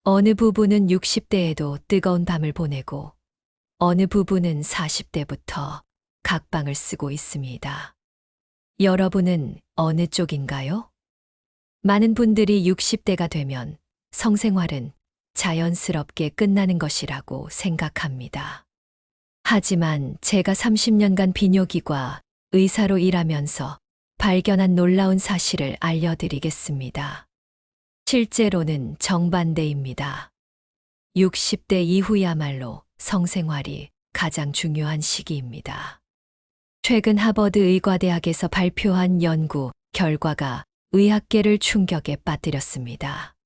어느 부부는 60대에도 뜨거운 밤을 보내고 어느 부부는 40대부터 각방을 쓰고 있습니다. 여러분은 어느 쪽인가요? 많은 분들이 60대가 되면 성생활은 자연스럽게 끝나는 것이라고 생각합니다. 하지만 제가 30년간 비뇨기과 의사로 일하면서 발견한 놀라운 사실을 알려드리겠습니다. 실제로는 정반대입니다. 60대 이후야말로 성생활이 가장 중요한 시기입니다. 최근 하버드 의과대학에서 발표한 연구 결과가 의학계를 충격에 빠뜨렸습니다.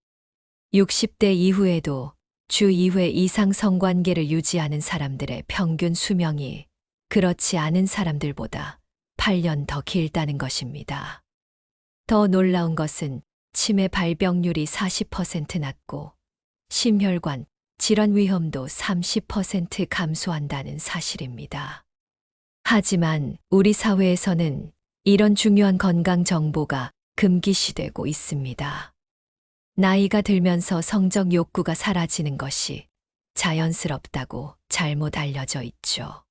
60대 이후에도 주 2회 이상 성관계를 유지하는 사람들의 평균 수명이 그렇지 않은 사람들보다 8년 더 길다는 것입니다. 더 놀라운 것은 치매 발병률이 40% 낮고 심혈관 질환 위험도 30% 감소한다는 사실입니다. 하지만 우리 사회에서는 이런 중요한 건강 정보가 금기시되고 있습니다. 나이가 들면서 성적 욕구가 사라지는 것이 자연스럽다고 잘못 알려져 있죠.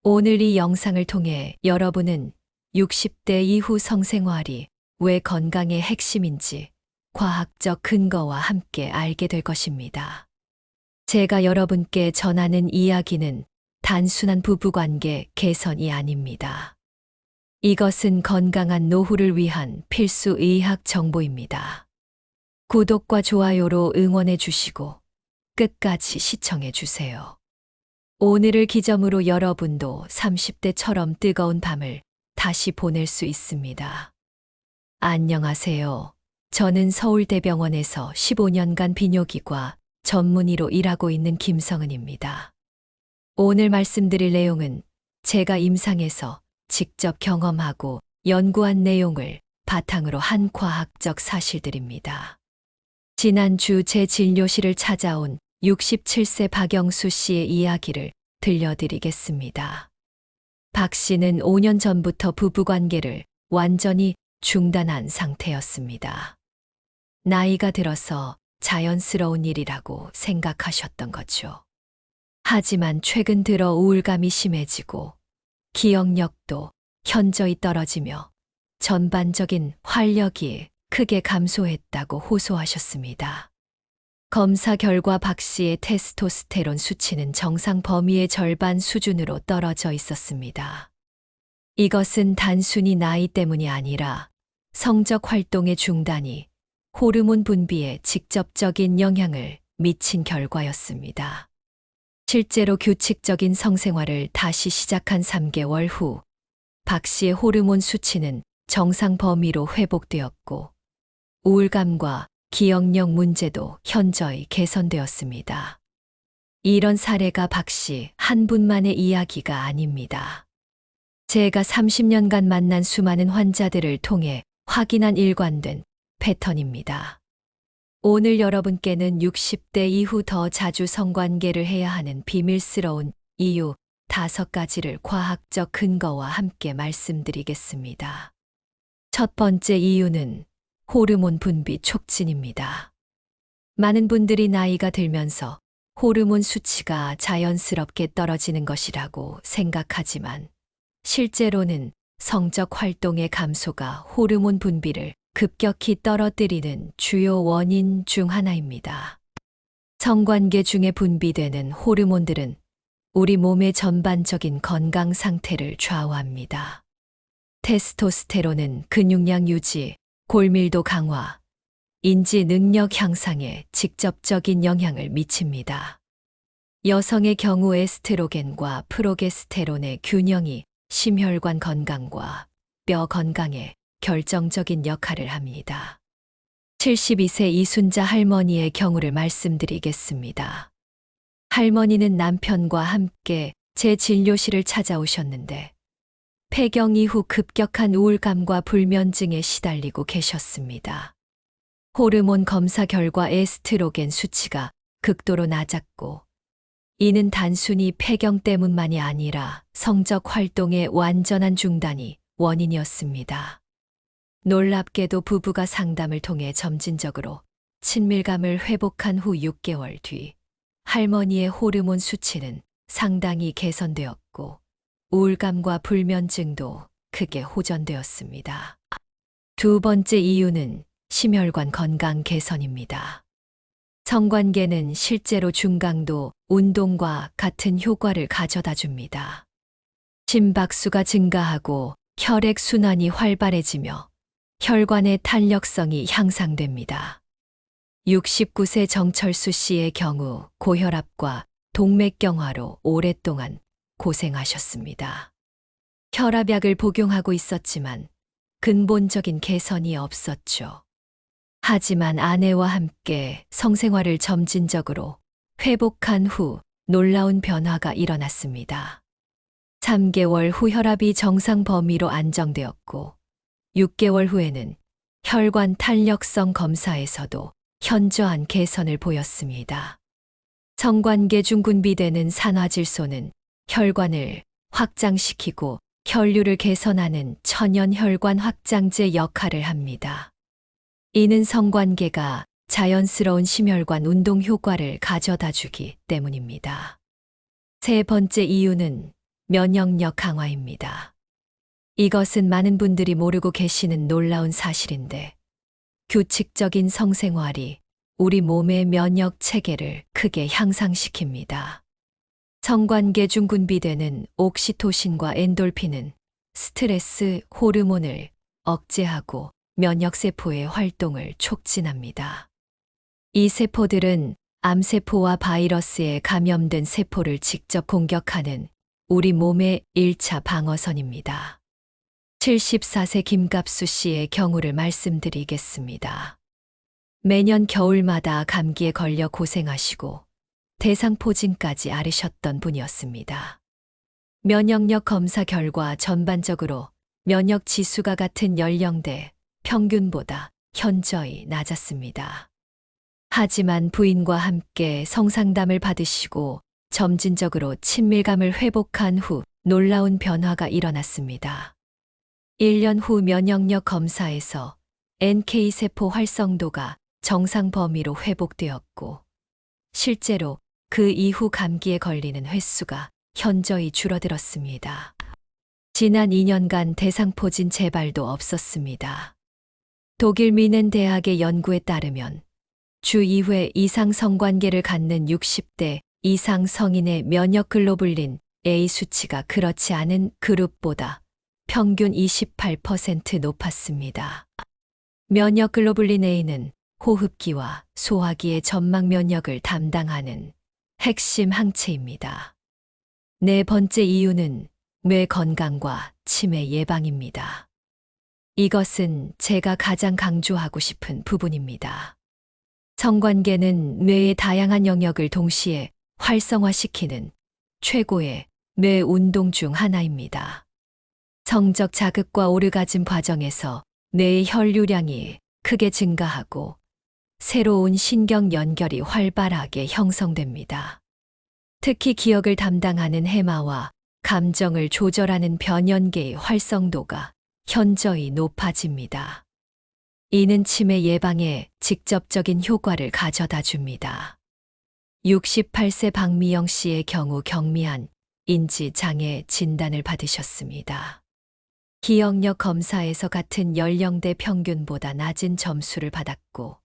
오늘 이 영상을 통해 여러분은 60대 이후 성생활이 왜 건강의 핵심인지 과학적 근거와 함께 알게 될 것입니다. 제가 여러분께 전하는 이야기는 단순한 부부관계 개선이 아닙니다. 이것은 건강한 노후를 위한 필수 의학 정보입니다. 구독과 좋아요로 응원해 주시고 끝까지 시청해 주세요. 오늘을 기점으로 여러분도 30대처럼 뜨거운 밤을 다시 보낼 수 있습니다. 안녕하세요. 저는 서울대병원에서 15년간 비뇨기과 전문의로 일하고 있는 김성은입니다. 오늘 말씀드릴 내용은 제가 임상에서 직접 경험하고 연구한 내용을 바탕으로 한 과학적 사실들입니다. 지난주 제 진료실을 찾아온 67세 박영수 씨의 이야기를 들려드리겠습니다. 박 씨는 5년 전부터 부부관계를 완전히 중단한 상태였습니다. 나이가 들어서 자연스러운 일이라고 생각하셨던 거죠. 하지만 최근 들어 우울감이 심해지고 기억력도 현저히 떨어지며 전반적인 활력이 크게 감소했다고 호소하셨습니다. 검사 결과 박 씨의 테스토스테론 수치는 정상 범위의 절반 수준으로 떨어져 있었습니다. 이것은 단순히 나이 때문이 아니라 성적 활동의 중단이 호르몬 분비에 직접적인 영향을 미친 결과였습니다. 실제로 규칙적인 성생활을 다시 시작한 3개월 후 박 씨의 호르몬 수치는 정상 범위로 회복되었고 우울감과 기억력 문제도 현저히 개선되었습니다. 이런 사례가 박 씨 한 분만의 이야기가 아닙니다. 제가 30년간 만난 수많은 환자들을 통해 확인한 일관된 패턴입니다. 오늘 여러분께는 60대 이후 더 자주 성관계를 해야 하는 비밀스러운 이유 5가지를 과학적 근거와 함께 말씀드리겠습니다. 첫 번째 이유는 호르몬 분비 촉진입니다. 많은 분들이 나이가 들면서 호르몬 수치가 자연스럽게 떨어지는 것이라고 생각하지만 실제로는 성적 활동의 감소가 호르몬 분비를 급격히 떨어뜨리는 주요 원인 중 하나입니다. 성관계 중에 분비되는 호르몬들은 우리 몸의 전반적인 건강 상태를 좌우합니다. 테스토스테론은 근육량 유지, 골밀도 강화, 인지 능력 향상에 직접적인 영향을 미칩니다. 여성의 경우 에스트로겐과 프로게스테론의 균형이 심혈관 건강과 뼈 건강에 결정적인 역할을 합니다. 72세 이순자 할머니의 경우를 말씀드리겠습니다. 할머니는 남편과 함께 제 진료실을 찾아오셨는데 폐경 이후 급격한 우울감과 불면증에 시달리고 계셨습니다. 호르몬 검사 결과 에스트로겐 수치가 극도로 낮았고 이는 단순히 폐경 때문만이 아니라 성적 활동의 완전한 중단이 원인이었습니다. 놀랍게도 부부가 상담을 통해 점진적으로 친밀감을 회복한 후 6개월 뒤 할머니의 호르몬 수치는 상당히 개선되었고 우울감과 불면증도 크게 호전되었습니다. 두 번째 이유는 심혈관 건강 개선입니다. 성관계는 실제로 중강도 운동과 같은 효과를 가져다 줍니다. 심박수가 증가하고 혈액 순환이 활발해지며 혈관의 탄력성이 향상됩니다. 69세 정철수 씨의 경우 고혈압과 동맥경화로 오랫동안 고생하셨습니다. 혈압약을 복용하고 있었지만 근본적인 개선이 없었죠. 하지만 아내와 함께 성생활을 점진적으로 회복한 후 놀라운 변화가 일어났습니다. 3개월 후 혈압이 정상 범위로 안정되었고 6개월 후에는 혈관 탄력성 검사에서도 현저한 개선을 보였습니다. 성관계 중 분비되는 산화질소는 혈관을 확장시키고 혈류를 개선하는 천연 혈관 확장제 역할을 합니다. 이는 성관계가 자연스러운 심혈관 운동 효과를 가져다 주기 때문입니다. 세 번째 이유는 면역력 강화입니다. 이것은 많은 분들이 모르고 계시는 놀라운 사실인데, 규칙적인 성생활이 우리 몸의 면역 체계를 크게 향상시킵니다. 성관계 중 분비되는 옥시토신과 엔돌핀은 스트레스 호르몬을 억제하고 면역세포의 활동을 촉진합니다. 이 세포들은 암세포와 바이러스에 감염된 세포를 직접 공격하는 우리 몸의 1차 방어선입니다. 74세 김갑수 씨의 경우를 말씀드리겠습니다. 매년 겨울마다 감기에 걸려 고생하시고 대상포진까지 앓으셨던 분이었습니다. 면역력 검사 결과 전반적으로 면역 지수가 같은 연령대 평균보다 현저히 낮았습니다. 하지만 부인과 함께 성상담을 받으시고 점진적으로 친밀감을 회복한 후 놀라운 변화가 일어났습니다. 1년 후 면역력 검사에서 NK세포 활성도가 정상 범위로 회복되었고, 실제로 그 이후 감기에 걸리는 횟수가 현저히 줄어들었습니다. 지난 2년간 대상포진 재발도 없었습니다. 독일 미넨 대학의 연구에 따르면 주 2회 이상 성관계를 갖는 60대 이상 성인의 면역글로불린 A 수치가 그렇지 않은 그룹보다 평균 28% 높았습니다. 면역글로불린 A는 호흡기와 소화기의 점막 면역을 담당하는 핵심 항체입니다. 네 번째 이유는 뇌 건강과 치매 예방입니다. 이것은 제가 가장 강조하고 싶은 부분입니다. 성관계는 뇌의 다양한 영역을 동시에 활성화시키는 최고의 뇌 운동 중 하나입니다. 성적 자극과 오르가즘 과정에서 뇌의 혈류량이 크게 증가하고 새로운 신경 연결이 활발하게 형성됩니다. 특히 기억을 담당하는 해마와 감정을 조절하는 변연계의 활성도가 현저히 높아집니다. 이는 치매 예방에 직접적인 효과를 가져다 줍니다. 68세 박미영 씨의 경우 경미한 인지장애 진단을 받으셨습니다. 기억력 검사에서 같은 연령대 평균보다 낮은 점수를 받았고,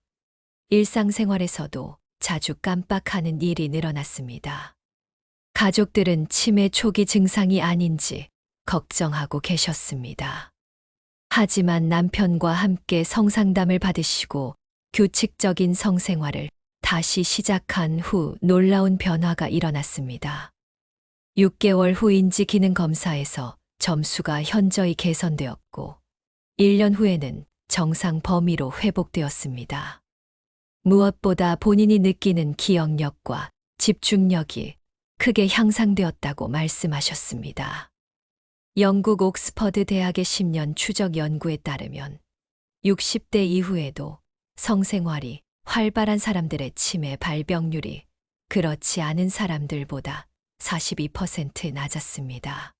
일상생활에서도 자주 깜빡하는 일이 늘어났습니다. 가족들은 치매 초기 증상이 아닌지 걱정하고 계셨습니다. 하지만 남편과 함께 성상담을 받으시고 규칙적인 성생활을 다시 시작한 후 놀라운 변화가 일어났습니다. 6개월 후 인지 기능 검사에서 점수가 현저히 개선되었고 1년 후에는 정상 범위로 회복되었습니다. 무엇보다 본인이 느끼는 기억력과 집중력이 크게 향상되었다고 말씀하셨습니다. 영국 옥스퍼드 대학의 10년 추적 연구에 따르면 60대 이후에도 성생활이 활발한 사람들의 치매 발병률이 그렇지 않은 사람들보다 42% 낮았습니다.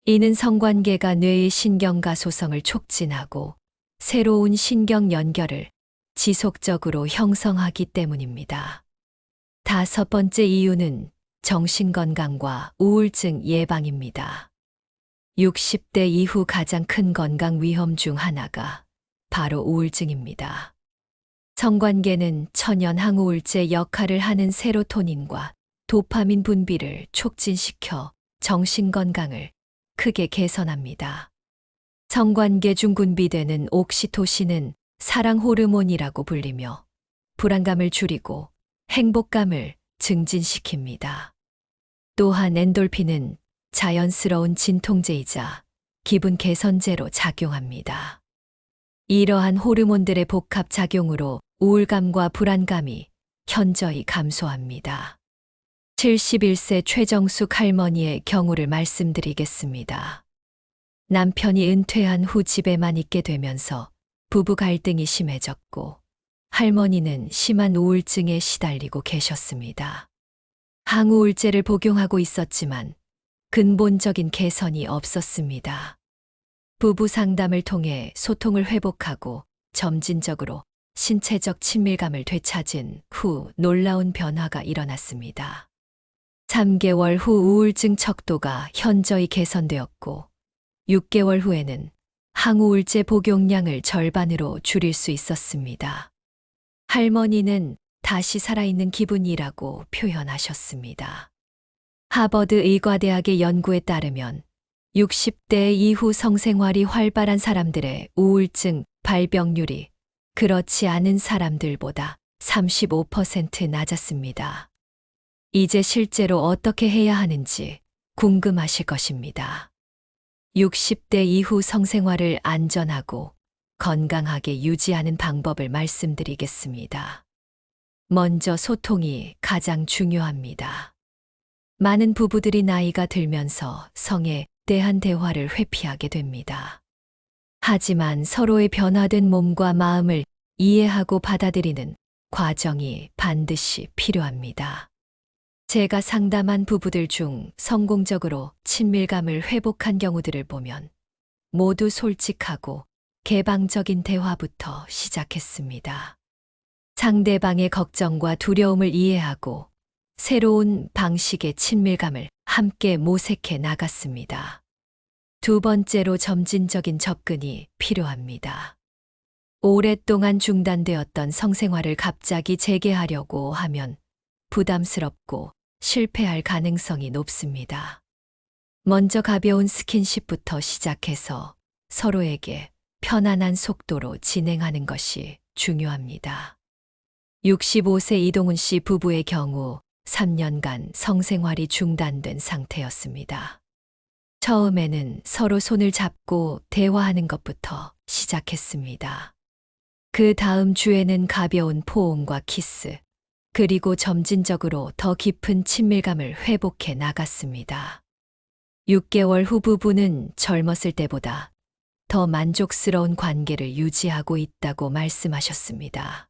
이는 성관계가 뇌의 신경가소성을 촉진하고 새로운 신경 연결을 지속적으로 형성하기 때문입니다. 다섯 번째 이유는 정신건강과 우울증 예방입니다. 60대 이후 가장 큰 건강 위험 중 하나가 바로 우울증입니다. 성관계는 천연 항우울제 역할을 하는 세로토닌과 도파민 분비를 촉진시켜 정신건강을 크게 개선합니다. 성관계 중 분비되는 옥시토신은 사랑 호르몬이라고 불리며 불안감을 줄이고 행복감을 증진시킵니다. 또한 엔돌핀은 자연스러운 진통제이자 기분 개선제로 작용합니다. 이러한 호르몬들의 복합 작용으로 우울감과 불안감이 현저히 감소합니다. 71세 최정숙 할머니의 경우를 말씀드리겠습니다. 남편이 은퇴한 후 집에만 있게 되면서 부부 갈등이 심해졌고 할머니는 심한 우울증에 시달리고 계셨습니다. 항우울제를 복용하고 있었지만 근본적인 개선이 없었습니다. 부부 상담을 통해 소통을 회복하고 점진적으로 신체적 친밀감을 되찾은 후 놀라운 변화가 일어났습니다. 3개월 후 우울증 척도가 현저히 개선되었고 6개월 후에는 항우울제 복용량을 절반으로 줄일 수 있었습니다. 할머니는 다시 살아있는 기분이라고 표현하셨습니다. 하버드 의과대학의 연구에 따르면 60대 이후 성생활이 활발한 사람들의 우울증 발병률이 그렇지 않은 사람들보다 35% 낮았습니다. 이제 실제로 어떻게 해야 하는지 궁금하실 것입니다. 60대 이후 성생활을 안전하고 건강하게 유지하는 방법을 말씀드리겠습니다. 먼저 소통이 가장 중요합니다. 많은 부부들이 나이가 들면서 성에 대한 대화를 회피하게 됩니다. 하지만 서로의 변화된 몸과 마음을 이해하고 받아들이는 과정이 반드시 필요합니다. 제가 상담한 부부들 중 성공적으로 친밀감을 회복한 경우들을 보면 모두 솔직하고 개방적인 대화부터 시작했습니다. 상대방의 걱정과 두려움을 이해하고 새로운 방식의 친밀감을 함께 모색해 나갔습니다. 두 번째로 점진적인 접근이 필요합니다. 오랫동안 중단되었던 성생활을 갑자기 재개하려고 하면 부담스럽고 실패할 가능성이 높습니다. 먼저 가벼운 스킨십부터 시작해서 서로에게 편안한 속도로 진행하는 것이 중요합니다. 65세 이동훈 씨 부부의 경우 3년간 성생활이 중단된 상태였습니다. 처음에는 서로 손을 잡고 대화하는 것부터 시작했습니다. 그 다음 주에는 가벼운 포옹과 키스, 그리고 점진적으로 더 깊은 친밀감을 회복해 나갔습니다. 6개월 후 부부는 젊었을 때보다 더 만족스러운 관계를 유지하고 있다고 말씀하셨습니다.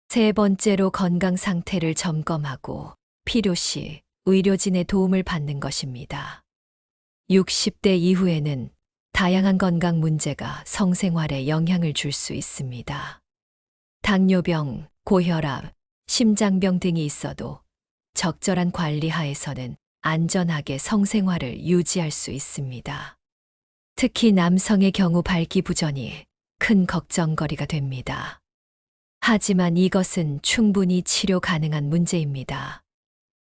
세 번째로 건강 상태를 점검하고 필요시 의료진의 도움을 받는 것입니다. 60대 이후에는 다양한 건강 문제가 성생활에 영향을 줄 수 있습니다. 당뇨병, 고혈압, 심장병 등이 있어도 적절한 관리 하에서는 안전하게 성생활을 유지할 수 있습니다. 특히 남성의 경우 발기부전이 큰 걱정거리가 됩니다. 하지만 이것은 충분히 치료 가능한 문제입니다.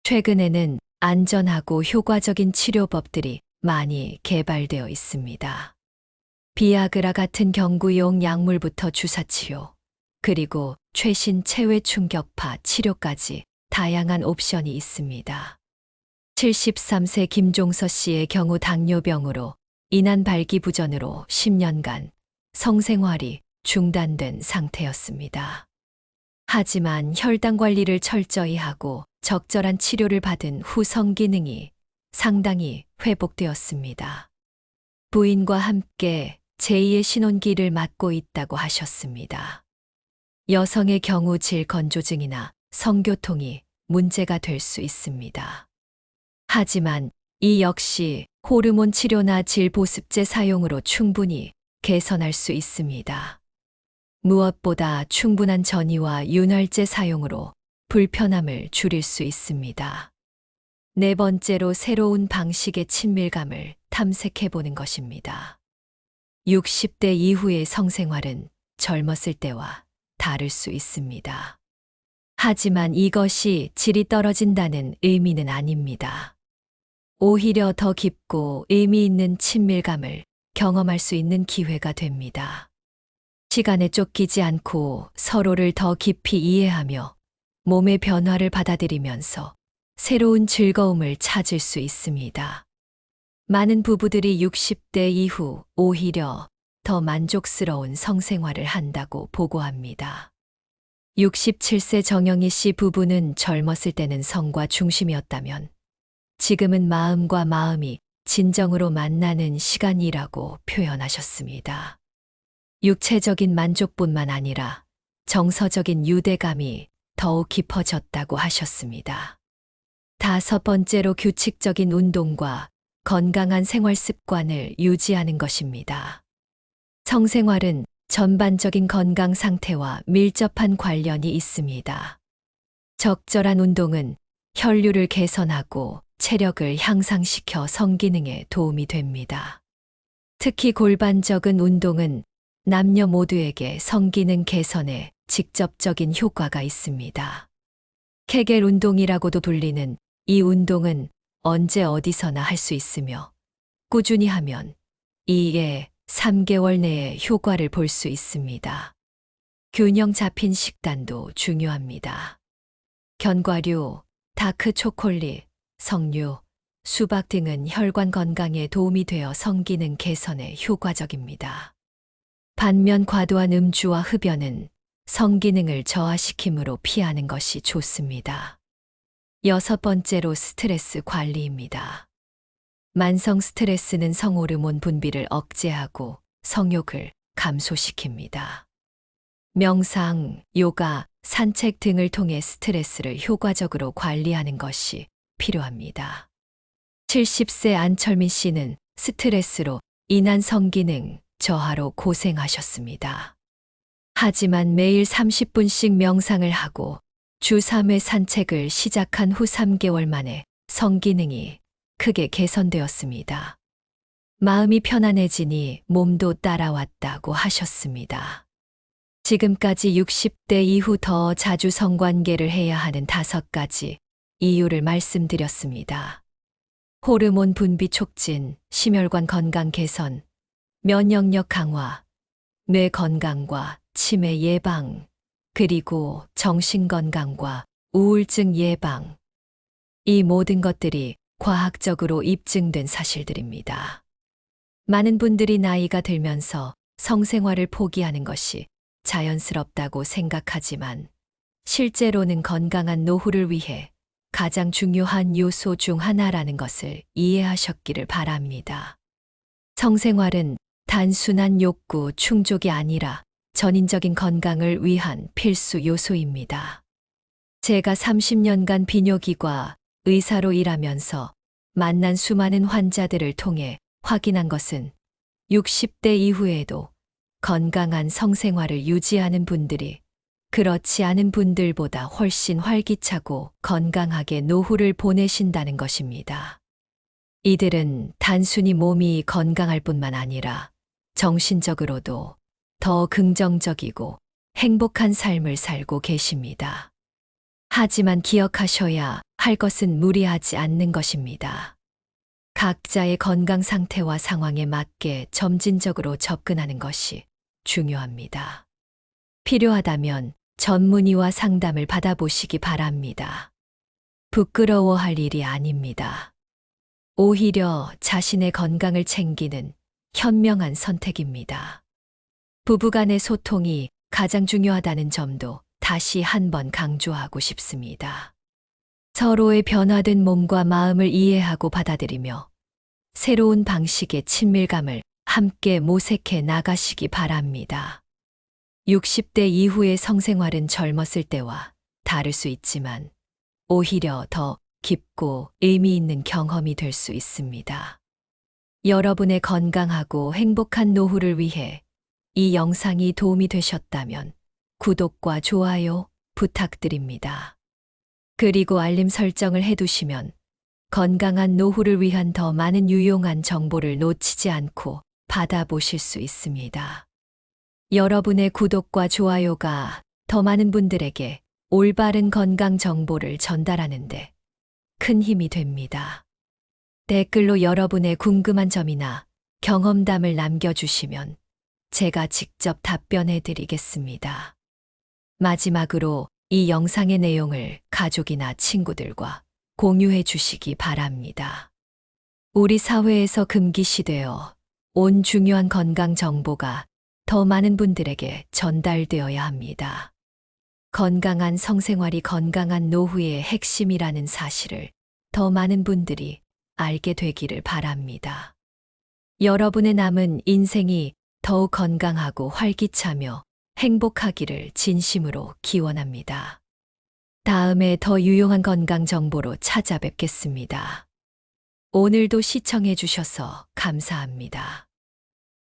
최근에는 안전하고 효과적인 치료법들이 많이 개발되어 있습니다. 비아그라 같은 경구용 약물부터 주사치료, 그리고 최신 체외 충격파 치료까지 다양한 옵션이 있습니다. 73세 김종서 씨의 경우 당뇨병으로 인한 발기부전으로 10년간 성생활이 중단된 상태였습니다. 하지만 혈당 관리를 철저히 하고 적절한 치료를 받은 후 성기능이 상당히 회복되었습니다. 부인과 함께 제2의 신혼기를 맞고 있다고 하셨습니다. 여성의 경우 질건조증이나 성교통이 문제가 될 수 있습니다. 하지만 이 역시 호르몬 치료나 질보습제 사용으로 충분히 개선할 수 있습니다. 무엇보다 충분한 전이와 윤활제 사용으로 불편함을 줄일 수 있습니다. 네 번째로 새로운 방식의 친밀감을 탐색해 보는 것입니다. 60대 이후의 성생활은 젊었을 때와 다를 수 있습니다. 하지만 이것이 질이 떨어진다는 의미는 아닙니다. 오히려 더 깊고 의미 있는 친밀감을 경험할 수 있는 기회가 됩니다. 시간에 쫓기지 않고 서로를 더 깊이 이해하며 몸의 변화를 받아들이면서 새로운 즐거움을 찾을 수 있습니다. 많은 부부들이 60대 이후 오히려 더 만족스러운 성생활을 한다고 보고합니다. 67세 정영희 씨 부부는 젊었을 때는 성과 중심이었다면 지금은 마음과 마음이 진정으로 만나는 시간이라고 표현하셨습니다. 육체적인 만족뿐만 아니라 정서적인 유대감이 더욱 깊어졌다고 하셨습니다. 다섯 번째로 규칙적인 운동과 건강한 생활 습관을 유지하는 것입니다. 성생활은 전반적인 건강 상태와 밀접한 관련이 있습니다. 적절한 운동은 혈류를 개선하고 체력을 향상시켜 성기능에 도움이 됩니다. 특히 골반적인 운동은 남녀 모두에게 성기능 개선에 직접적인 효과가 있습니다. 케겔 운동이라고도 불리는 이 운동은 언제 어디서나 할 수 있으며 꾸준히 하면 2에 3개월 내에 효과를 볼 수 있습니다. 균형 잡힌 식단도 중요합니다. 견과류, 다크 초콜릿, 석류, 수박 등은 혈관 건강에 도움이 되어 성기능 개선에 효과적입니다. 반면 과도한 음주와 흡연은 성기능을 저하시키므로 피하는 것이 좋습니다. 여섯 번째로 스트레스 관리입니다. 만성 스트레스는 성호르몬 분비를 억제하고 성욕을 감소시킵니다. 명상, 요가, 산책 등을 통해 스트레스를 효과적으로 관리하는 것이 필요합니다. 70세 안철민 씨는 스트레스로 인한 성기능 저하로 고생하셨습니다. 하지만 매일 30분씩 명상을 하고 주 3회 산책을 시작한 후 3개월 만에 성기능이 크게 개선되었습니다. 마음이 편안해지니 몸도 따라왔다고 하셨습니다. 지금까지 60대 이후 더 자주 성관계를 해야 하는 5가지 이유를 말씀드렸습니다. 호르몬 분비 촉진, 심혈관 건강 개선, 면역력 강화, 뇌 건강과 치매 예방, 그리고 정신 건강과 우울증 예방. 이 모든 것들이 과학적으로 입증된 사실들입니다. 많은 분들이 나이가 들면서 성생활을 포기하는 것이 자연스럽다고 생각하지만 실제로는 건강한 노후를 위해 가장 중요한 요소 중 하나라는 것을 이해하셨기를 바랍니다. 성생활은 단순한 욕구 충족이 아니라 전인적인 건강을 위한 필수 요소입니다. 제가 30년간 비뇨기과 의사로 일하면서 만난 수많은 환자들을 통해 확인한 것은 60대 이후에도 건강한 성생활을 유지하는 분들이 그렇지 않은 분들보다 훨씬 활기차고 건강하게 노후를 보내신다는 것입니다. 이들은 단순히 몸이 건강할 뿐만 아니라 정신적으로도 더 긍정적이고 행복한 삶을 살고 계십니다. 하지만 기억하셔야 할 것은 무리하지 않는 것입니다. 각자의 건강 상태와 상황에 맞게 점진적으로 접근하는 것이 중요합니다. 필요하다면 전문의와 상담을 받아보시기 바랍니다. 부끄러워할 일이 아닙니다. 오히려 자신의 건강을 챙기는 현명한 선택입니다. 부부간의 소통이 가장 중요하다는 점도 다시 한번 강조하고 싶습니다. 서로의 변화된 몸과 마음을 이해하고 받아들이며 새로운 방식의 친밀감을 함께 모색해 나가시기 바랍니다. 60대 이후의 성생활은 젊었을 때와 다를 수 있지만 오히려 더 깊고 의미 있는 경험이 될 수 있습니다. 여러분의 건강하고 행복한 노후를 위해 이 영상이 도움이 되셨다면 구독과 좋아요 부탁드립니다. 그리고 알림 설정을 해두시면 건강한 노후를 위한 더 많은 유용한 정보를 놓치지 않고 받아보실 수 있습니다. 여러분의 구독과 좋아요가 더 많은 분들에게 올바른 건강 정보를 전달하는데 큰 힘이 됩니다. 댓글로 여러분의 궁금한 점이나 경험담을 남겨주시면 제가 직접 답변해 드리겠습니다. 마지막으로 이 영상의 내용을 가족이나 친구들과 공유해 주시기 바랍니다. 우리 사회에서 금기시되어 온 중요한 건강 정보가 더 많은 분들에게 전달되어야 합니다. 건강한 성생활이 건강한 노후의 핵심이라는 사실을 더 많은 분들이 알게 되기를 바랍니다. 여러분의 남은 인생이 더욱 건강하고 활기차며 행복하기를 진심으로 기원합니다. 다음에 더 유용한 건강 정보로 찾아뵙겠습니다. 오늘도 시청해 주셔서 감사합니다.